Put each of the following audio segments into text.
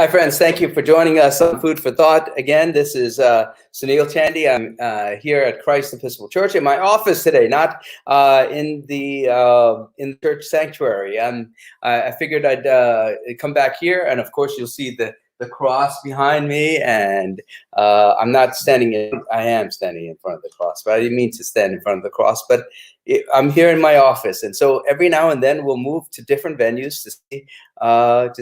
Hi, friends. Thank you for joining us on Food for Thought. Again, this is Sunil Chandy. I'm here at Christ Episcopal Church in my office today, not in the church sanctuary. I figured I'd come back here, and of course, you'll see the cross behind me. And I'm not standing in. I am standing in front of the cross, but I didn't mean to stand in front of the cross. But I'm here in my office, and so every now and then we'll move to different venues to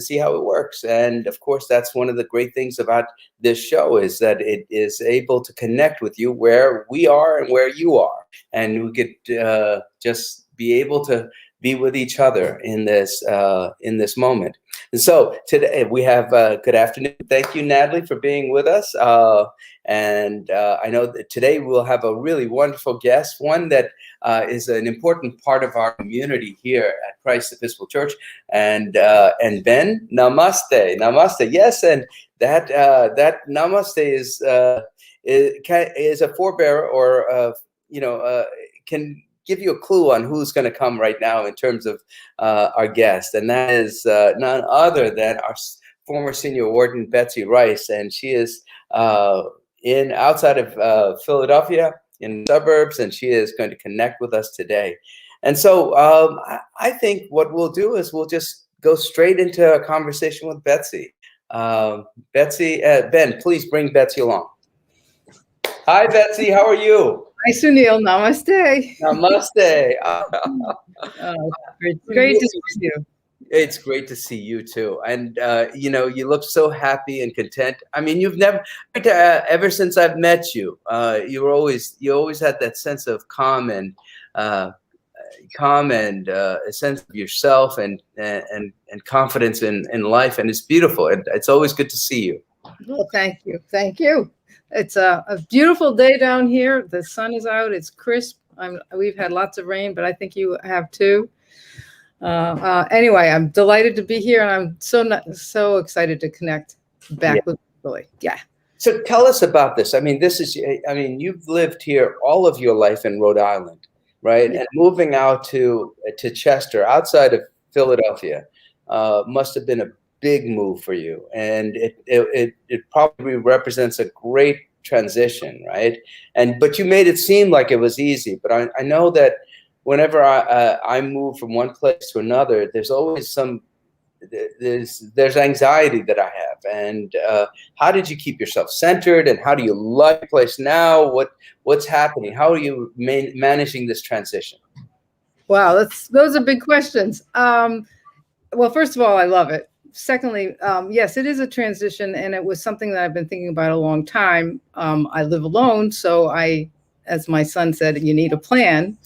see how it works. And of course, that's one of the great things about this show, is that it is able to connect with you where we are and where you are, and we could just be able to be with each other in this moment. And so today we have good afternoon. Thank you, Natalie, for being with us. And I know that today we'll have a really wonderful guest, one that is an important part of our community here at Christ Episcopal Church. And Ben, namaste. Yes, and that namaste is a forebearer, or can give you a clue on who's going to come right now in terms of our guest, and that is none other than our former senior warden Betsey Rice, and she is outside of Philadelphia, in the suburbs, and she is going to connect with us today. And so I think what we'll do is we'll just go straight into a conversation with Betsey. Ben, please bring Betsey along. Hi, Betsey. How are you? Hi, Sunil. Namaste. Namaste. It's great to see you. It's great to see you too. And, you look so happy and content. I mean, you've never, ever since I've met you, you always had that sense of calm and a sense of yourself and confidence in life. And it's beautiful. And it's always good to see you. Well, thank you. Thank you. It's a beautiful day down here. The sun is out. It's crisp. We've had lots of rain, but I think you have too. Anyway, I'm delighted to be here, and I'm so excited to connect back with Billy. Yeah. So tell us about this. I mean, you've lived here all of your life in Rhode Island, right? Yeah. And moving out to Chester, outside of Philadelphia, must have been a big move for you, and it probably represents a great transition, right? But you made it seem like it was easy. But I know that whenever I move from one place to another, there's always there's anxiety that I have. And how did you keep yourself centered, and how do you like the place now? What's happening? How are you managing this transition? Wow, those are big questions. Well, first of all, I love it. Secondly, yes, it is a transition, and it was something that I've been thinking about a long time. I live alone, so as my son said, you need a plan.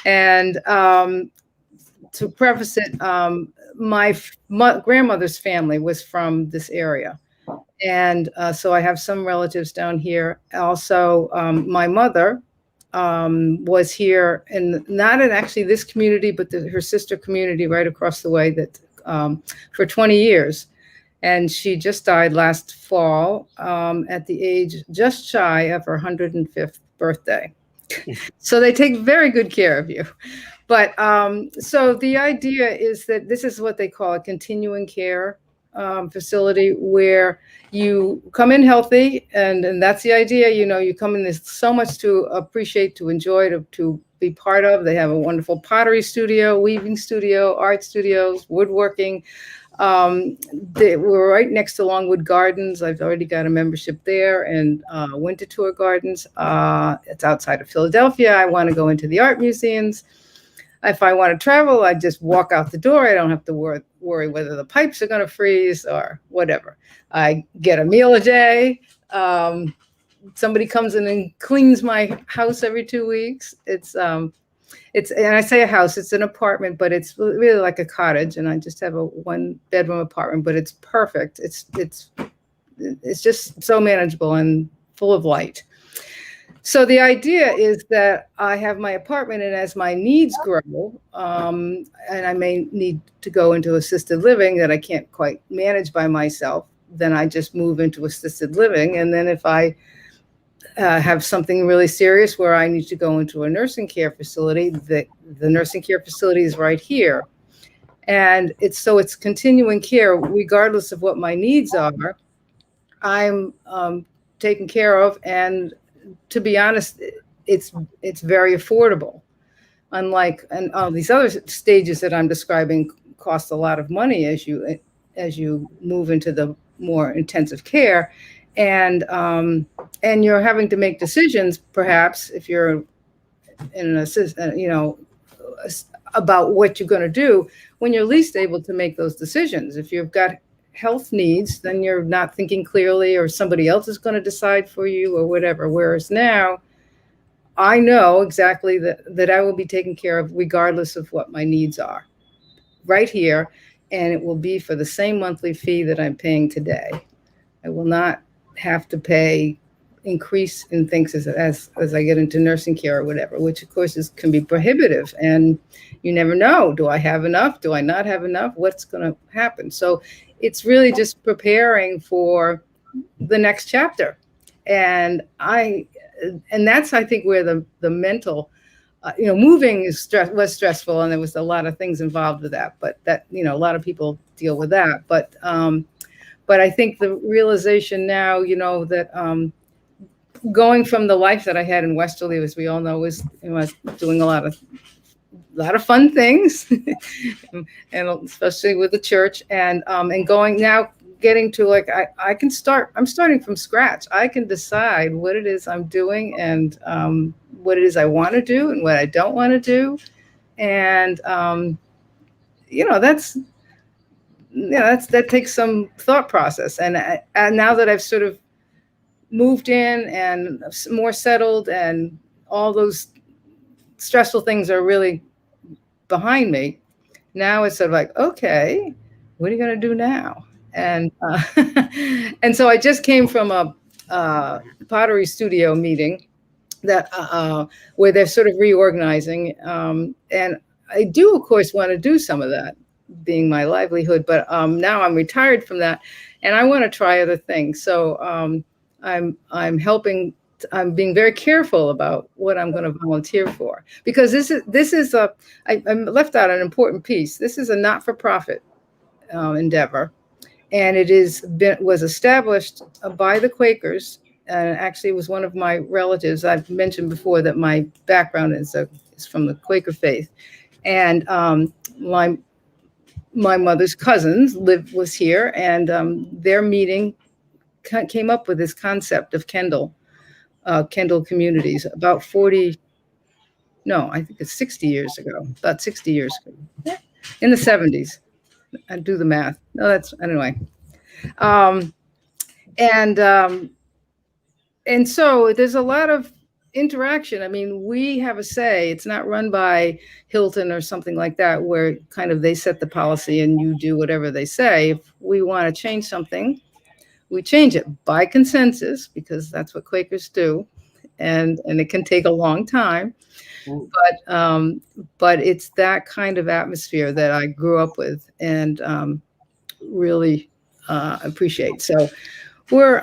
And to preface it, my grandmother's family was from this area. And so I have some relatives down here. Also, my mother was here, not in actually this community, but her sister community right across the way for 20 years. And she just died last fall at the age just shy of her 105th birthday. So they take very good care of you. But so the idea is that this is what they call a continuing care facility, where you come in healthy, and that's the idea. You come in, there's so much to appreciate, to enjoy, to be part of. They have a wonderful pottery studio, weaving studio, art studios, woodworking. We're right next to Longwood Gardens. I've already got a membership there, and Winter Tour Gardens. It's outside of Philadelphia. I want to go into the art museums. If I want to travel, I just walk out the door. I don't have to worry whether the pipes are going to freeze or whatever. I get a meal a day. Somebody comes in and cleans my house every 2 weeks. And I say a house, it's an apartment, but it's really like a cottage. And I just have a 1-bedroom apartment, but it's perfect. It's just so manageable and full of light. So the idea is that I have my apartment, and as my needs grow, and I may need to go into assisted living that I can't quite manage by myself, then I just move into assisted living. And then if I have something really serious where I need to go into a nursing care facility, the nursing care facility is right here. And it's continuing care regardless of what my needs are. I'm taken care of, and to be honest, it's very affordable. Unlike and all these other stages that I'm describing cost a lot of money as you move into the more intensive care, and you're having to make decisions, perhaps if you're in an assist, about what you're going to do when you're least able to make those decisions. If you've got health needs, then you're not thinking clearly, or somebody else is going to decide for you, or whatever. Whereas now, I know exactly that I will be taken care of regardless of what my needs are, right here, and it will be for the same monthly fee that I'm paying today. I will not have to pay increase in things as I get into nursing care or whatever, which of course can be prohibitive, and you never know. Do I have enough? Do I not have enough? What's going to happen? So it's really just preparing for the next chapter, and that's, I think, where the mental, moving was stressful, and there was a lot of things involved with that. But that, a lot of people deal with that. But I think the realization now, that going from the life that I had in Westerly, as we all know, was doing a lot of fun things, and especially with the church, and going now, getting to I'm starting from scratch. I can decide what it is I'm doing, and what it is I want to do and what I don't want to do. And, that takes some thought process. And now that I've sort of moved in and more settled, and all those stressful things are really behind me, now it's sort of like, okay, what are you going to do now? And and so I just came from a pottery studio meeting that where they're sort of reorganizing, and I do, of course, want to do some of that, being my livelihood. But now I'm retired from that, and I want to try other things. So I'm helping. I'm being very careful about what I'm going to volunteer for, because this is I left out an important piece. This is a not-for-profit endeavor. And was established by the Quakers. And actually, it was one of my relatives. I've mentioned before that my background is from the Quaker faith. And my mother's cousins was here, and their meeting came up with this concept of Kendall communities about 40, no, I think it's 60 years ago, about 60 years ago, in the 70s. I do the math. No, that's anyway. And so there's a lot of interaction. I mean, we have a say. It's not run by Hilton or something like that, where kind of they set the policy and you do whatever they say. If we want to change something, we change it by consensus, because that's what Quakers do, and it can take a long time. But it's that kind of atmosphere that I grew up with, and really appreciate. So we're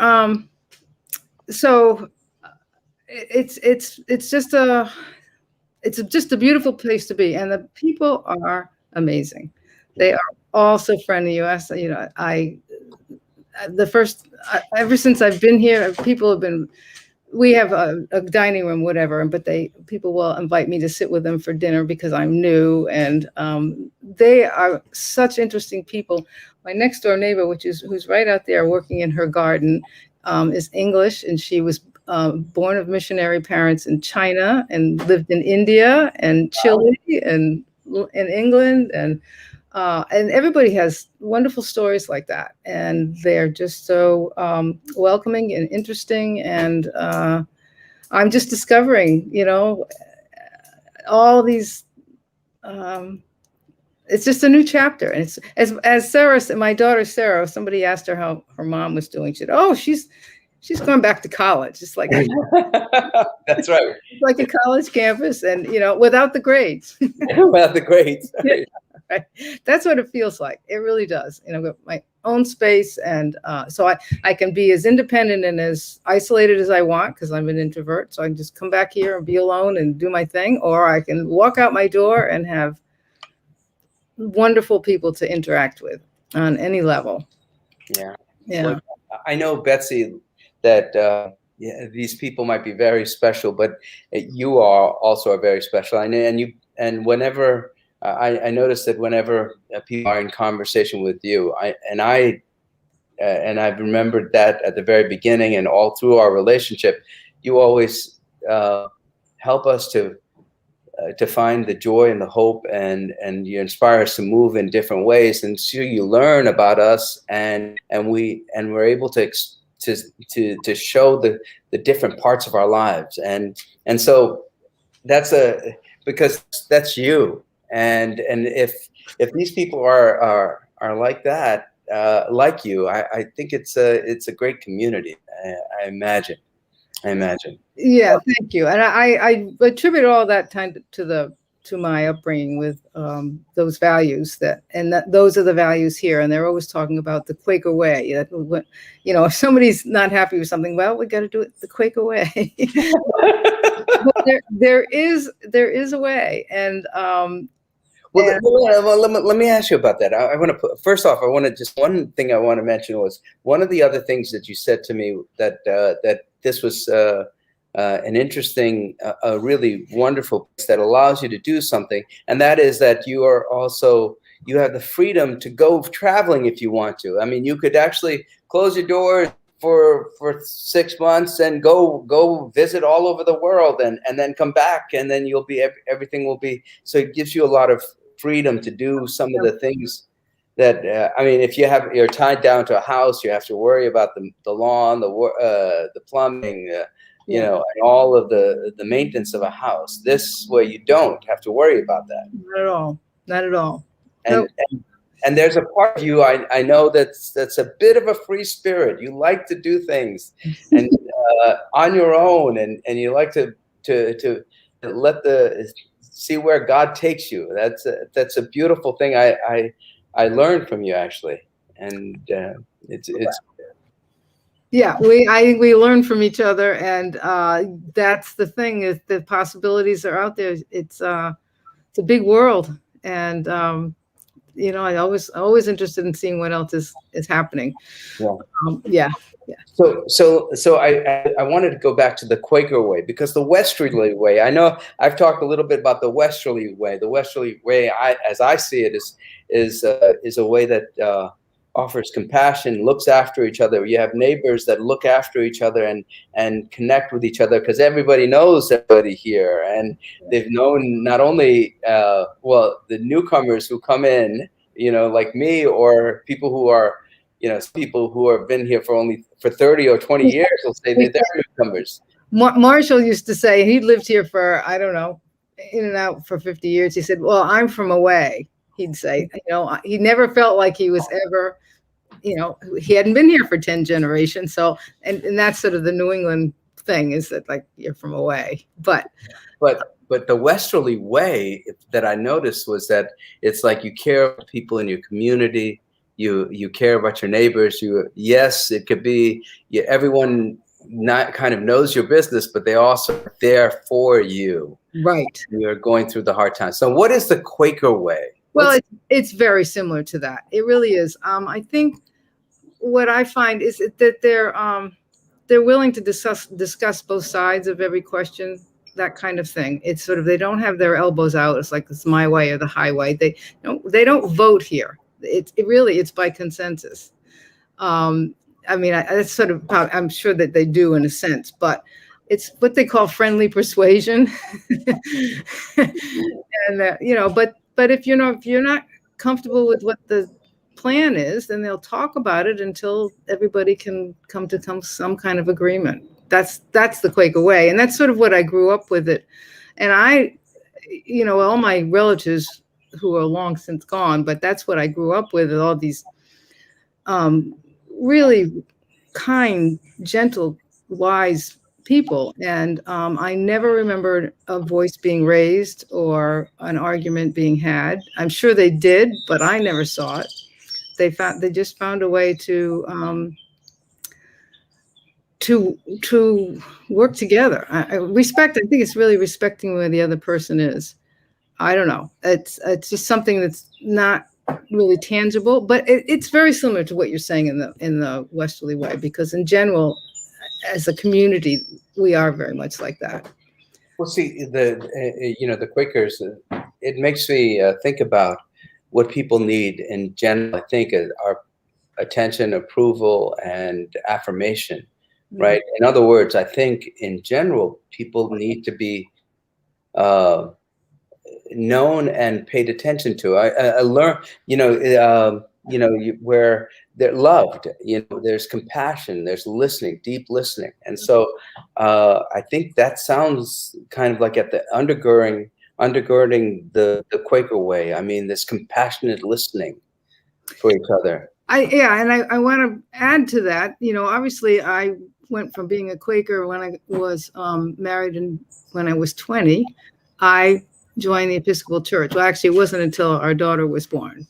it's just a beautiful place to be, and the people are amazing. They are all so friendly. You asked, ever since I've been here, people have been. We have a dining room, whatever, but people will invite me to sit with them for dinner because I'm new, and they are such interesting people. My next door neighbor, who's right out there working in her garden, is English, and she was born of missionary parents in China and lived in India and Chile and in England, and everybody has wonderful stories like that, and they're just so welcoming and interesting. And I'm just discovering, all these. It's just a new chapter, and it's as Sarah, my daughter Sarah. Somebody asked her how her mom was doing. She said, "Oh, she's going back to college." It's like that's right, like a college campus, and without the grades. Without the grades. Right. Right. That's what it feels like. It really does. With my own space, and so I can be as independent and as isolated as I want, because I'm an introvert. So I can just come back here and be alone and do my thing, or I can walk out my door and have wonderful people to interact with on any level. Yeah. Yeah. Well, I know, Betsy, that yeah, these people might be very special, but you are also very special. And whenever I notice that whenever people are in conversation with you, and I've remembered that at the very beginning and all through our relationship, you always help us to find the joy and the hope, and you inspire us to move in different ways, and so you learn about us, and we're able to show the different parts of our lives, and so because that's you, and if these people are like that, like you, I think it's a great community. I imagine. Yeah, thank you. And I attribute all that time to my upbringing with those values those are the values here. And they're always talking about the Quaker way. If somebody's not happy with something, well, we got to do it the Quaker way. But there is a way, and let me ask you about that. I want to first off, one thing I want to mention was one of the other things that you said to me, that this was an interesting, a really wonderful place that allows you to do something, and that is that you have the freedom to go traveling if you want to. I mean, you could actually close your doors for 6 months and go visit all over the world, and then come back, and then everything will be, so it gives you a lot of freedom to do some of the things that I mean, if you're tied down to a house, you have to worry about the lawn, the plumbing, and all of the maintenance of a house. This way, you don't have to worry about that. Not at all. And there's a part of you, I know that's a bit of a free spirit. You like to do things and on your own, and you like to see where God takes you. That's a beautiful thing. I learned from you, actually, and it's. Yeah, I think we learn from each other, and that's the thing, is the possibilities are out there. It's a big world, and I'm always interested in seeing what else is happening. Yeah. So I wanted to go back to the Quaker way, because the Westerly way, I know I've talked a little bit about the Westerly way. The Westerly way, as I see it, is a way that offers compassion, looks after each other. You have neighbors that look after each other and connect with each other, because everybody knows everybody here, and they've known not only the newcomers who come in, like me, or people who are, people who have been here for 30 or 20 years will say that they're newcomers. Marshall used to say, he lived here for, I don't know, in and out for 50 years. He said, well, I'm from away. He'd say, he never felt like he was ever, he hadn't been here for 10 generations. So, and that's sort of the New England thing, is that, like, you're from away. But the Westerly way that I noticed was that it's like you care about people in your community. You care about your neighbors. Yes, it could be everyone not kind of knows your business, but they also are there for you. Right. You're going through the hard times. So what is the Quaker way? Well, it's very similar to that. It really is. I think what I find is that they're willing to discuss both sides of every question, that kind of thing. It's sort of, they don't have their elbows out. It's like, it's my way or the highway. They don't vote here. It's by consensus. I mean, that's sort of, I'm sure that they do in a sense, but it's what they call friendly persuasion. And but if you're not comfortable with what the plan is, then they'll talk about it until everybody can come to some kind of agreement. That's the Quaker way, and that's sort of what I grew up with it. And all my relatives who are long since gone, but that's what I grew up with all these really kind, gentle, wise people. And I never remembered a voice being raised or an argument being had. I'm sure they did, but I never saw it. They just found a way to work together. I think it's really respecting where the other person is. I don't know. It's just something that's not really tangible, but it's very similar to what you're saying in the Westerly way, because in general, as a community, we are very much like that. Well, see, the Quakers, it makes me think about what people need in general. I think are attention, approval, and affirmation, right? In other words, I think in general, people need to be known and paid attention to. I learned, where they're loved, there's compassion, there's listening, deep listening. And so I think that sounds kind of like at the undergirding the Quaker way. I mean, this compassionate listening for each other. And I want to add to that, obviously I went from being a Quaker when I was married, and when I was 20, I joined the Episcopal Church. Well, actually, it wasn't until our daughter was born.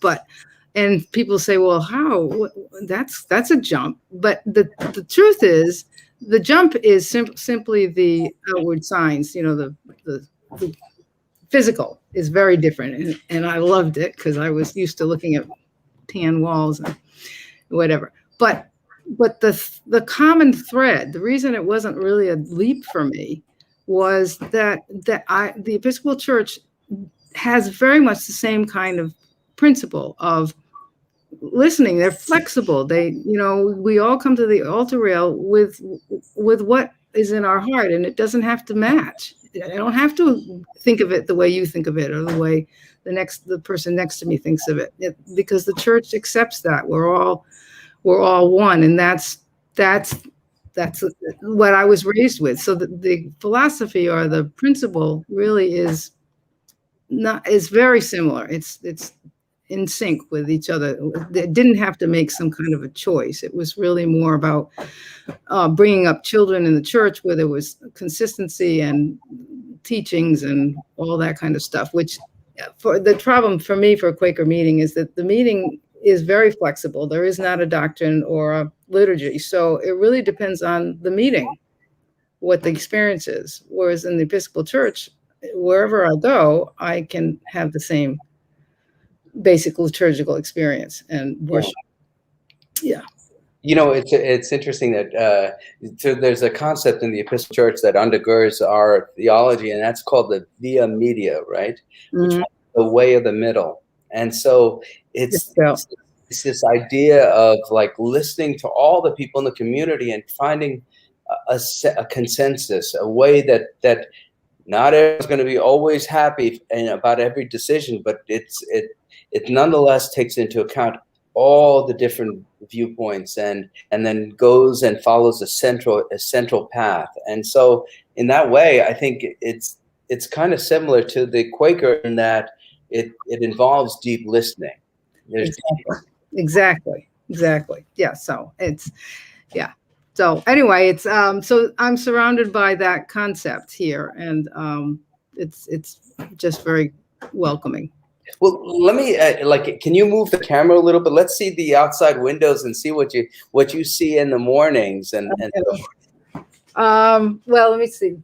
And people say, well, how? That's a jump. But the truth is, the jump is simply the outward signs. The physical is very different, and I loved it because I was used to looking at tan walls and whatever. But the common thread, the reason it wasn't really a leap for me, was that the Episcopal Church has very much the same kind of principle of listening. They're flexible. We all come to the altar rail with what is in our heart, and it doesn't have to match. I don't have to think of it the way you think of it, or the way the person next to me thinks of it, because the church accepts that we're all one, and that's what I was raised with. So the philosophy or the principle really is very similar. It's in sync with each other. It didn't have to make some kind of a choice. It was really more about bringing up children in the church where there was consistency and teachings and all that kind of stuff, which for the problem for me for a Quaker meeting is that the meeting is very flexible. There is not a doctrine or a liturgy. So it really depends on the meeting, what the experience is. Whereas in the Episcopal Church, wherever I go, I can have the same basic liturgical experience and worship. Yeah. It's interesting that so there's a concept in the Episcopal Church that undergirds our theology, and that's called the via media, right? Which is the way of the middle. And so it's this idea of like listening to all the people in the community and finding a consensus, a way that not everyone's going to be always happy about every decision, but it nonetheless takes into account all the different viewpoints and then goes and follows a central path. And so in that way, I think it's kind of similar to the Quaker in that it involves deep listening. Exactly. Yeah. So So anyway, it's so I'm surrounded by that concept here, and it's just very welcoming. Well, let me can you move the camera a little bit? Let's see the outside windows and see what you see in the mornings and well, let me see.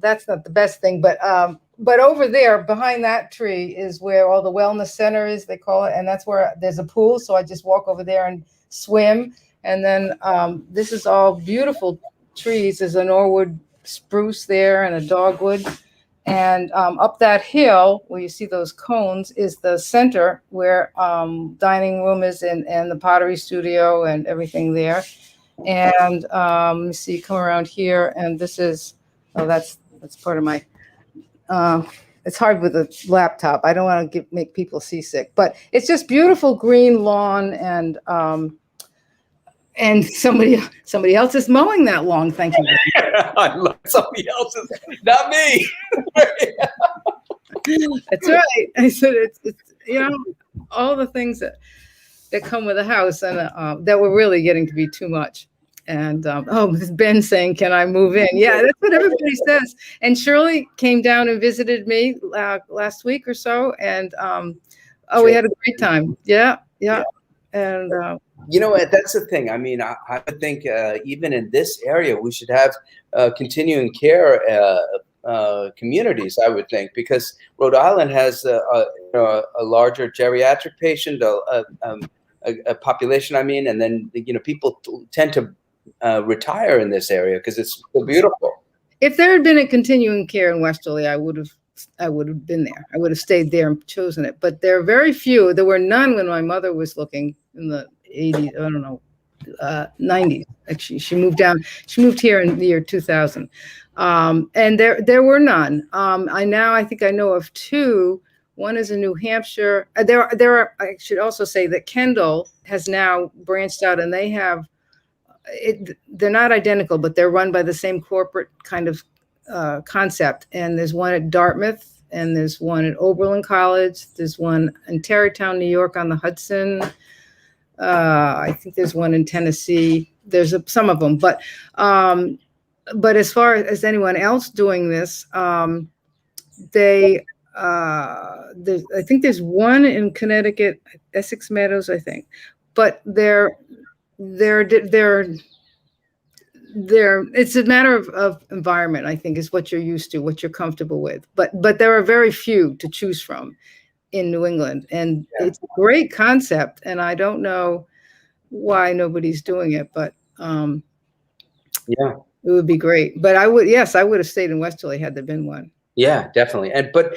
That's not the best thing, but over there behind that tree is where all the wellness center is, they call it, and that's where there's a pool. So I just walk over there and swim. And then this is all beautiful trees. There's a Norwood spruce there and a dogwood. And up that hill where you see those cones is the center where dining room is and the pottery studio and everything there. And let me see, come around here, and this is, that's part of my, it's hard with a laptop. I don't want to make people seasick, but it's just beautiful green lawn, and somebody else is mowing that lawn. Thank you. I love somebody else's, not me. That's right. I said it's all the things that come with a house, and that were really getting to be too much. And Ben saying, "Can I move in?" Yeah, that's what everybody says. And Shirley came down and visited me last week or so, and we had a great time. Yeah. And that's the thing. I mean, I think even in this area, we should have continuing care communities, I would think, because Rhode Island has a larger geriatric patient, a population, I mean, and then people tend to retire in this area because it's so beautiful. If there had been a continuing care in Westerly, I would have been there. I would have stayed there and chosen it. But there are very few. There were none when my mother was looking in the 80s. I don't know, 90s. Actually, she moved down. She moved here in the year 2000, and there were none. I think I know of two. One is in New Hampshire. There are. I should also say that Kendall has now branched out, and they have. They're not identical, but they're run by the same corporate kind of concept. And there's one at Dartmouth, and there's one at Oberlin College. There's one in Tarrytown, New York on the Hudson. I think there's one in Tennessee. There's some of them, but as far as anyone else doing this, I think there's one in Connecticut, Essex Meadows, I think, but it's a matter of environment, I think, is what you're used to, what you're comfortable with. But there are very few to choose from in New England, and it's a great concept. And I don't know why nobody's doing it, but it would be great. But I would have stayed in Westerly had there been one. Yeah, definitely. But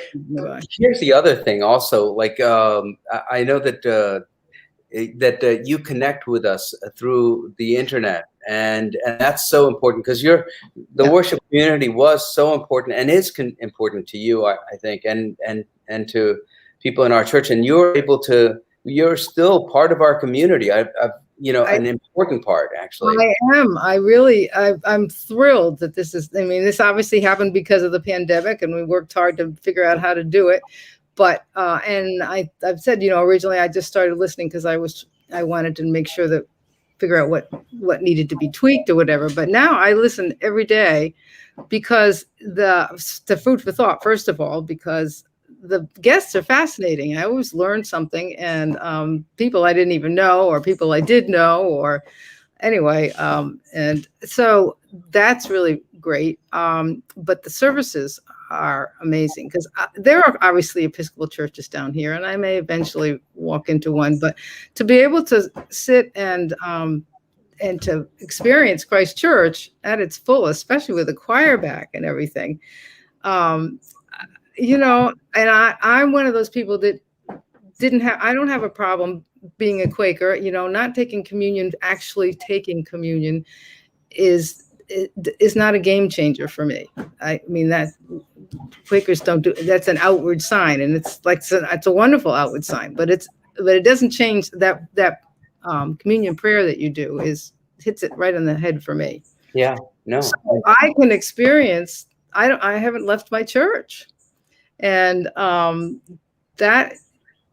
here's the other thing, also. Like I know that. That you connect with us through the internet, and that's so important, because the worship community was so important and is important to you, I think, and to people in our church, and you're still part of our community. An important part, actually. I am. I'm thrilled that this is. I mean, this obviously happened because of the pandemic, and we worked hard to figure out how to do it. But and I've said, originally I just started listening because I wanted to make sure that figure out what needed to be tweaked or whatever. But now I listen every day because the food for thought, first of all, because the guests are fascinating. I always learn something, and people I didn't even know, or people I did know, or anyway. And so that's really great. But the services are amazing, because there are obviously Episcopal churches down here, and I may eventually walk into one, but to be able to sit and to experience Christ Church at its fullest, especially with the choir back and everything, and I'm one of those people that I don't have a problem being a Quaker. Not taking communion, actually taking communion is not a game changer for me. I mean, that Quakers don't do. That's an outward sign, and it's a wonderful outward sign. But it doesn't change that communion prayer that you do hits it right on the head for me. Yeah, no. So I can experience. I haven't left my church, and that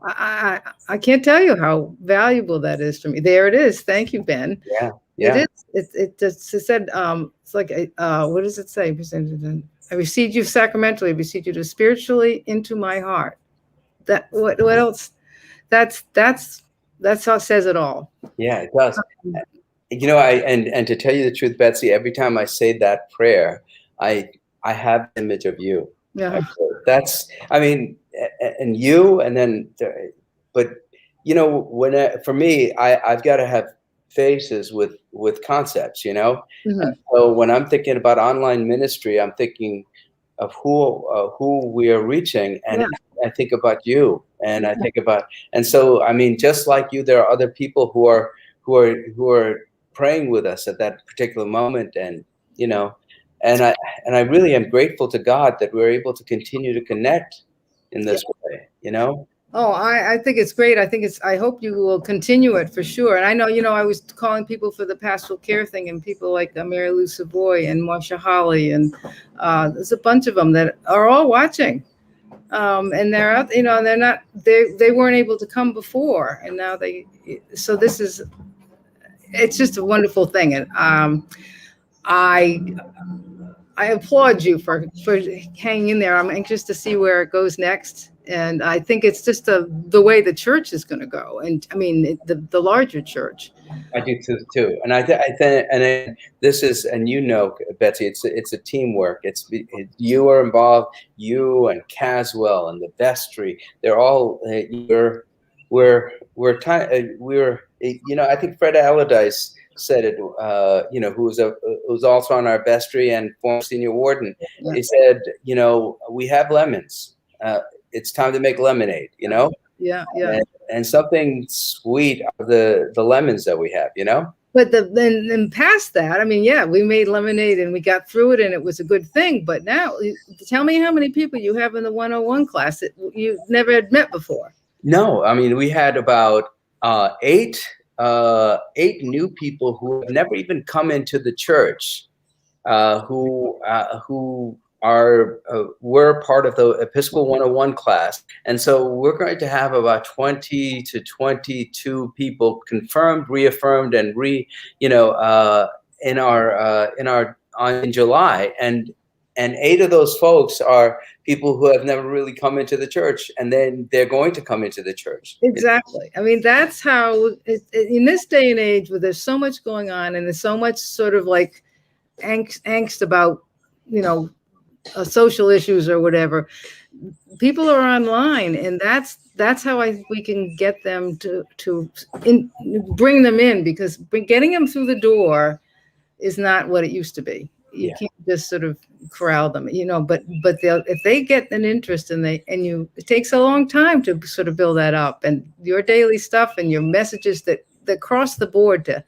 I can't tell you how valuable that is for me. There it is. Thank you, Ben. Yeah. It is. It said, it's like, what does it say? I received you sacramentally, I received you spiritually into my heart. What else? That's how it says it all. Yeah, it does. And to tell you the truth, Betsy, every time I say that prayer, I have an image of you. Yeah. And you, and then, but for me, I've got to have faces with concepts, Mm-hmm. So when I'm thinking about online ministry, I'm thinking of who we are reaching, and I think about you, and I think about, and so just like you, there are other people who are praying with us at that particular moment, and and I really am grateful to God that we're able to continue to connect in this way, Oh, I think it's great. I hope you will continue it for sure. And I know, I was calling people for the pastoral care thing, and people like Mary Lou Savoy and Marsha Holly, and there's a bunch of them that are all watching. And they're out, they're not, they weren't able to come before, and now so it's just a wonderful thing. And I applaud you for hanging in there. I'm anxious to see where it goes next. And I think it's just the way the church is going to go. And I mean, the larger church. I do too. And I think, and then this is, and you know, Betsy, it's a teamwork. You are involved, you and Caswell and the vestry. They're all we're you know, I think Fred Allardyce said it. You know, who's also on our vestry and former senior warden. Yeah. He said, you know, we have lemons. It's time to make lemonade. You know. Yeah, yeah. And something sweet of the lemons that we have, you know. But then past that, I mean, yeah, we made lemonade and we got through it and it was a good thing. But now, tell me how many people you have in the 101 class that you never had met before. No, I mean, we had about eight new people who have never even come into the church, who were part of the Episcopal 101 class. And so we're going to have about 20 to 22 people confirmed, reaffirmed, and in July. And 8 of those folks are people who have never really come into the church, and then they're going to come into the church. Exactly. I mean, that's how in this day and age where there's so much going on and there's so much sort of like angst about, you know, social issues or whatever, people are online, and that's how we can get them to bring them in, because getting them through the door is not what it used to be. You can't just sort of corral them, you know, but if they get an interest it takes a long time to sort of build that up, and your daily stuff and your messages that cross the board to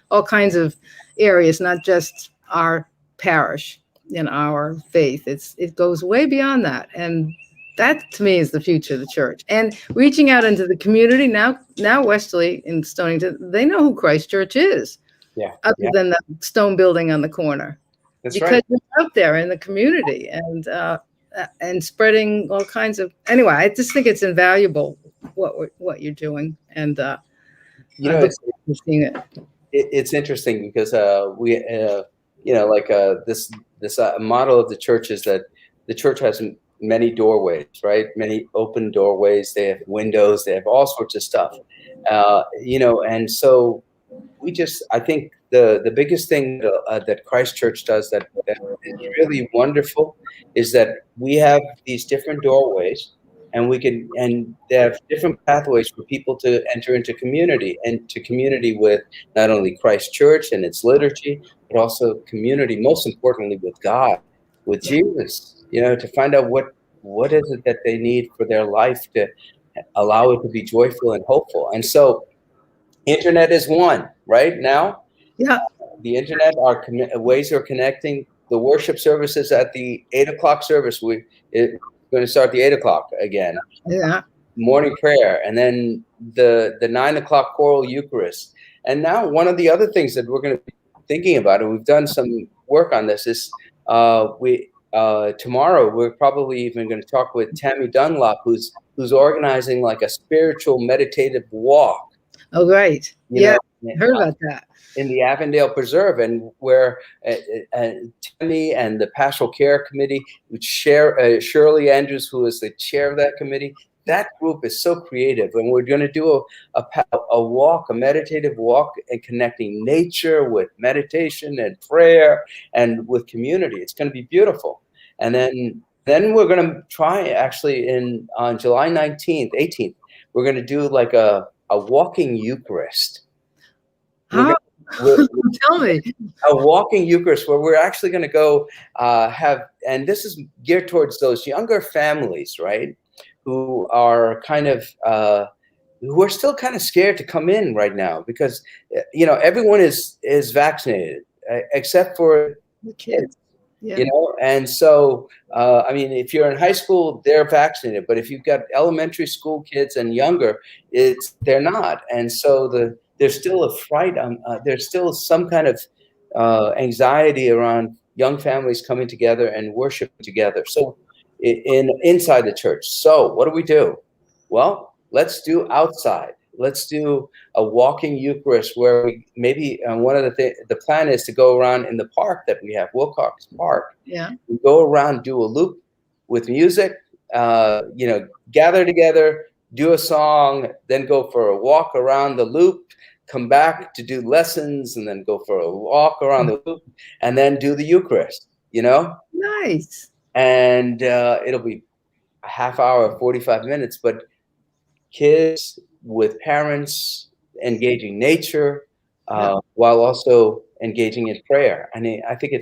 all kinds of areas, not just our parish in our faith. It goes way beyond that. And that to me is the future of the church. And reaching out into the community now Westerly and Stonington, they know who Christ Church is. Yeah. Other than the stone building on the corner. That's because right. it's out there in the community and spreading all kinds of. Anyway, I just think it's invaluable what you're doing, and you know, seeing it. It's interesting because we you know, like this model of the church is that the church has many doorways, right? Many open doorways. They have windows. They have all sorts of stuff, you know, and so I think the biggest thing that Christ Church does that is really wonderful is that we have these different doorways, and they have different pathways for people to enter into community, and to community with not only Christ Church and its liturgy, but also community, most importantly, with God, with Jesus, you know, to find out what is it that they need for their life to allow it to be joyful and hopeful. And so internet is one right now. Yeah. The internet are ways of connecting. The worship services at the 8 o'clock service. We're going to start the 8 o'clock again. Yeah. Morning prayer, and then the 9 o'clock choral Eucharist. And now one of the other things that we're going to be thinking about, and we've done some work on this, is tomorrow we're probably even going to talk with Tammy Dunlop, who's organizing like a spiritual meditative walk. Oh, right. Yeah, heard about that. In the Avondale Preserve, and where Tammy and the Pastoral Care Committee, which Shirley Andrews, who is the chair of that committee, that group is so creative. And we're going to do a walk, a meditative walk, and connecting nature with meditation and prayer and with community. It's going to be beautiful. And then we're going to try actually on July 19th, 18th, we're going to do like a walking Eucharist. Tell me. A walking Eucharist where we're actually going to go and this is geared towards those younger families, right, who are kind of who are still kind of scared to come in right now, because you know, everyone is vaccinated except for the kids. Yeah. You know, and so I mean, if you're in high school, they're vaccinated, but if you've got elementary school kids and younger, they're not. And so there's still a fright. There's still some kind of anxiety around young families coming together and worshiping together. So inside the church. So what do? Well, let's do outside. Let's do a walking Eucharist where we maybe one of the plan is to go around in the park that we have, Wilcox Park. Yeah. We go around, do a loop with music, gather together, do a song, then go for a walk around the loop, come back to do lessons, and then go for a walk around the loop, and then do the Eucharist, Nice. And it'll be a half hour, 45 minutes, but kids with parents engaging nature while also engaging in prayer. I mean, I think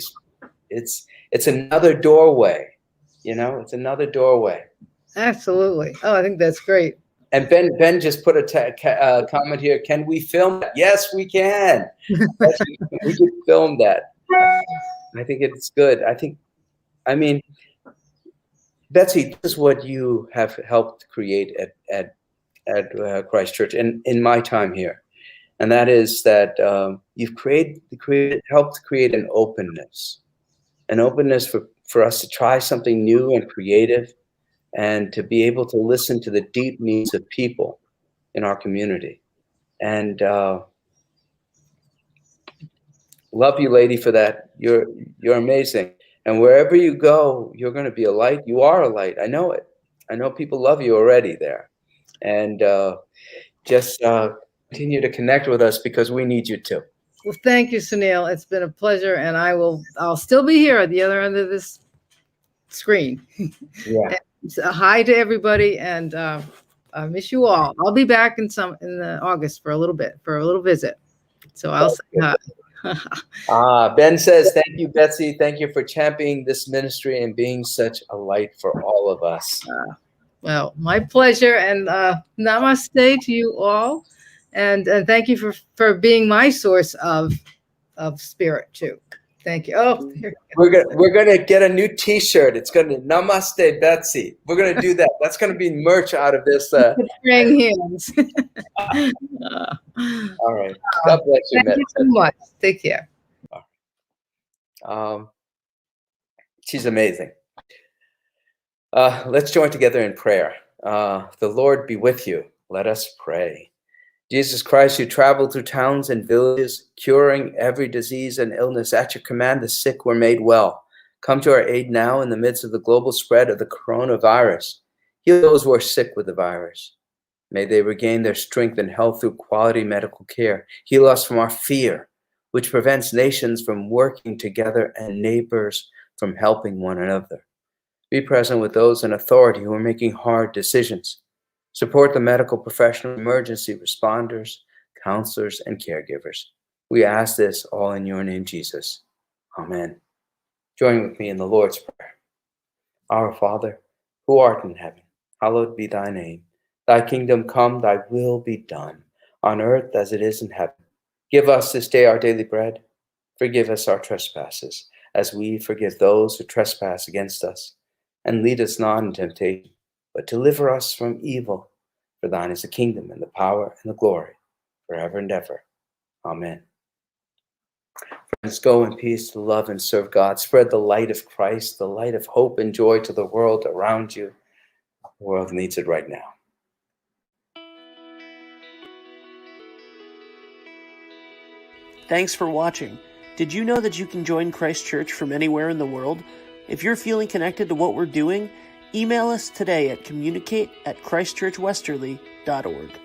it's another doorway, it's another doorway. Absolutely. Oh, I think that's great. And Ben just put a comment here. Can we film that? Yes, we can. Yes, we can film that. I think it's good. I mean, Betsy, this is what you have helped create at Christ Church in my time here, and that is that you've helped create an openness for us to try something new and creative, and to be able to listen to the deep needs of people in our community. And love you, lady, for that. You're amazing. And wherever you go, you're going to be a light. You are a light. I know it. I know people love you already there. And just continue to connect with us, because we need you too. Well, thank you, Sunil. It's been a pleasure, and I'll still be here at the other end of this screen. Yeah. Hi to everybody, and I miss you all. I'll be back in August for a little visit. So I'll say hi. Ben says, thank you, Betsy. Thank you for championing this ministry and being such a light for all of us. Well, my pleasure, and namaste to you all, and thank you for being my source of spirit too. Thank you. Oh, we're gonna get a new T-shirt. It's gonna Namaste Betsy. We're gonna do that. That's gonna be merch out of this. Praying hands. All right. God bless you. Thank you so much. Take care. She's amazing. Let's join together in prayer. The Lord be with you. Let us pray. Jesus Christ, you traveled through towns and villages, curing every disease and illness. At your command, the sick were made well. Come to our aid now in the midst of the global spread of the coronavirus. Heal those who are sick with the virus. May they regain their strength and health through quality medical care. Heal us from our fear, which prevents nations from working together and neighbors from helping one another. Be present with those in authority who are making hard decisions. Support the medical professional, emergency responders, counselors, and caregivers. We ask this all in your name, Jesus. Amen. Join with me in the Lord's Prayer. Our Father, who art in heaven, hallowed be thy name. Thy kingdom come, thy will be done, on earth as it is in heaven. Give us this day our daily bread. Forgive us our trespasses, as we forgive those who trespass against us. And lead us not into temptation, but deliver us from evil. For thine is the kingdom and the power and the glory, forever and ever. Amen. Friends, go in peace to love and serve God. Spread the light of Christ, the light of hope and joy to the world around you. The world needs it right now. Thanks for watching. Did you know that you can join Christ Church from anywhere in the world? If you're feeling connected to what we're doing, email us today at communicate@christchurchwesterly.org.